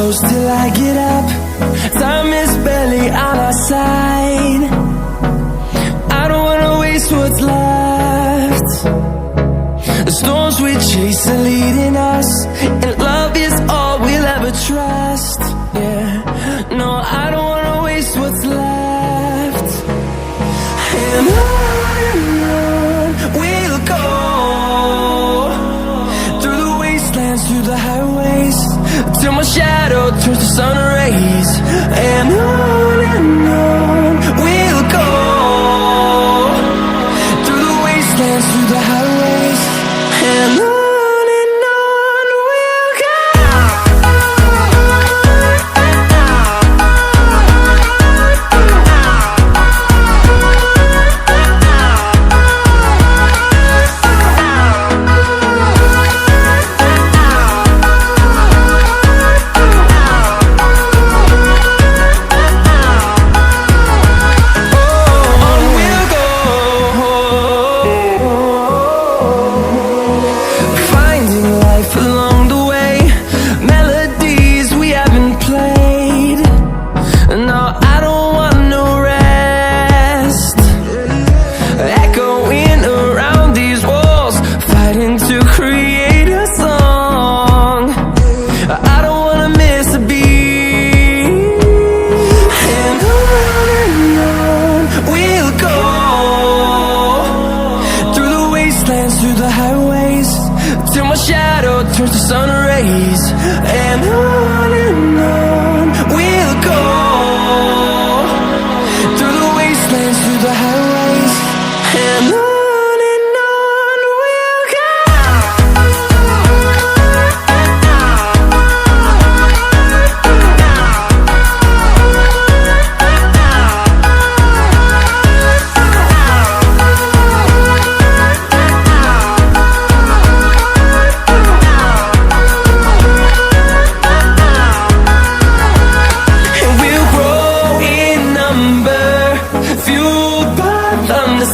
close till I get up. Time is barely on our side. I don't wanna waste what's left. The storms we chase are leading us, and love is all we'll ever trust. Yeah, no, I don't wanna waste what's left. And on we'll go, through the wastelands, through the highways, till my shadow turns to sun rays. And on we'll go, through the wastelands, through the highways, and on we'll go. Through the highways, till my shadow turns to sun rays. And on we'll go, through the wastelands, through the highways, and on we'll go.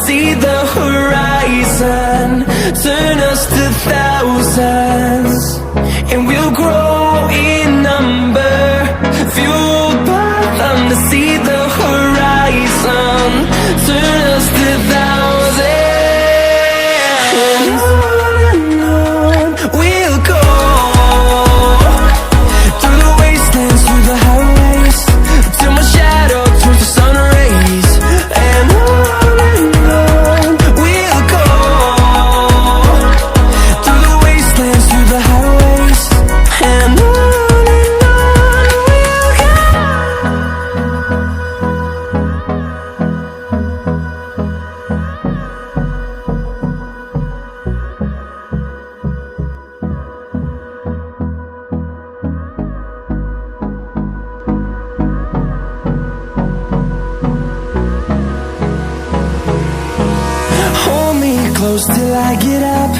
See the horizon, turn us to thousands, and we'll grow in number, fueled by them. To see the horizon, turn us to thousands, and on we'll go, through the wastelands, through the highways, till my shadow turns to sun rays. And close till I get up.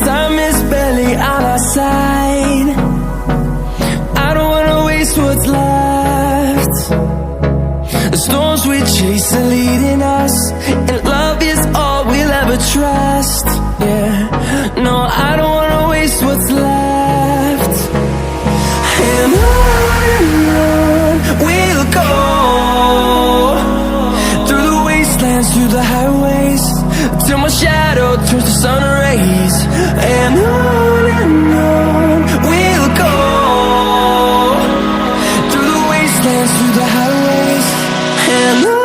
Time is barely on our side. I don't wanna waste what's left. The storms we chase are leading us, and love is all we'll ever trust. Yeah, no, I don't wanna waste what's left. And on we'll go, through the wastelands, through the highways, till my shadow turns to sun rays. And on we'll go, through the wastelands, through the highways, and on.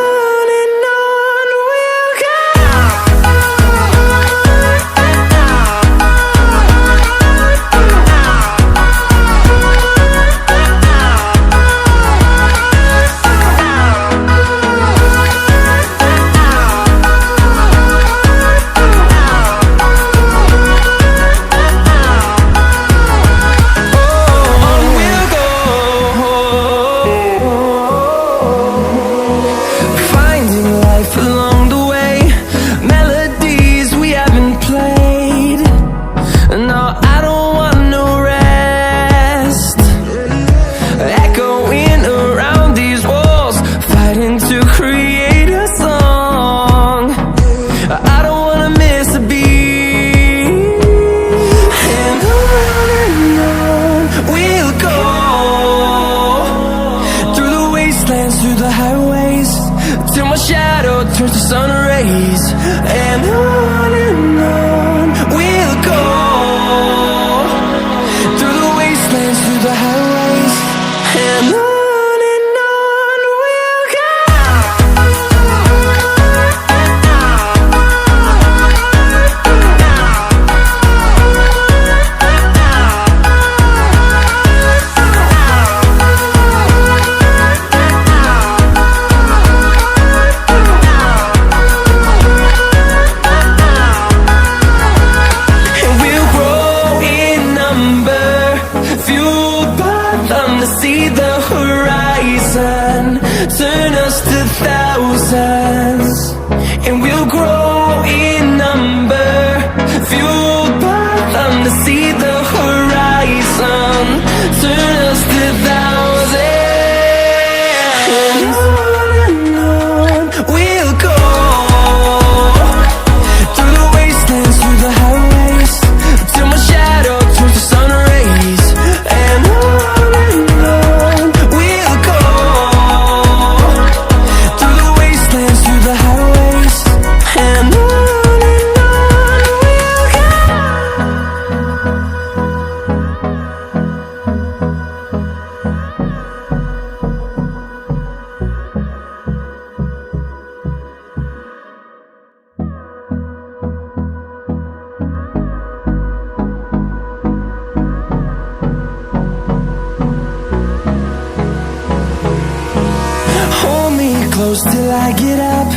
close till I get up.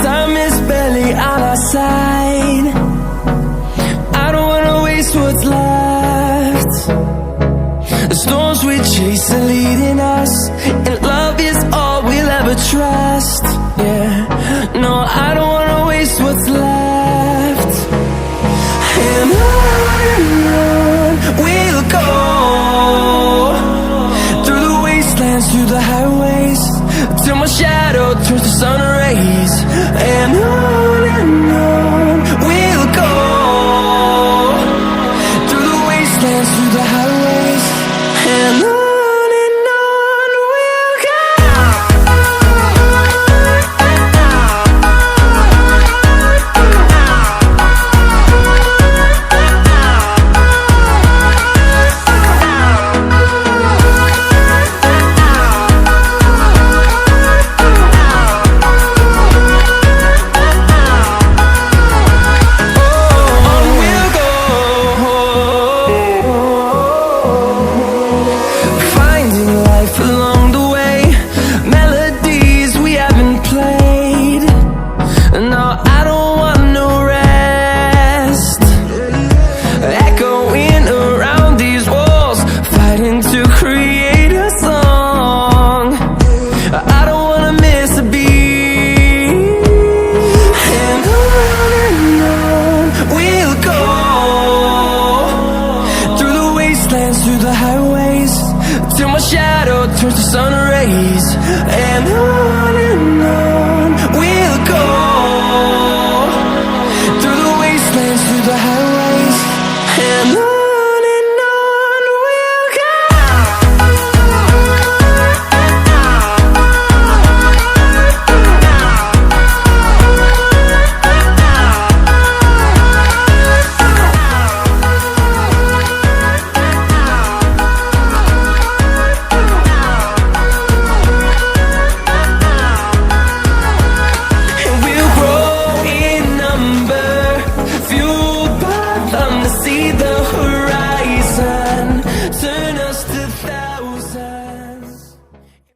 Time is barely on our side. I don't wanna waste what's left. The storms we chase are leading us, and love is all we'll ever trust. Yeah, no, I don't wanna waste what's left. And on we'll go, through the wastelands, through the highways, till my shadow turns to sun rays. And on we'll go, through the wastelands, through the highways, and on we'll go. Through the highways, till my shadow turns to sun rays. And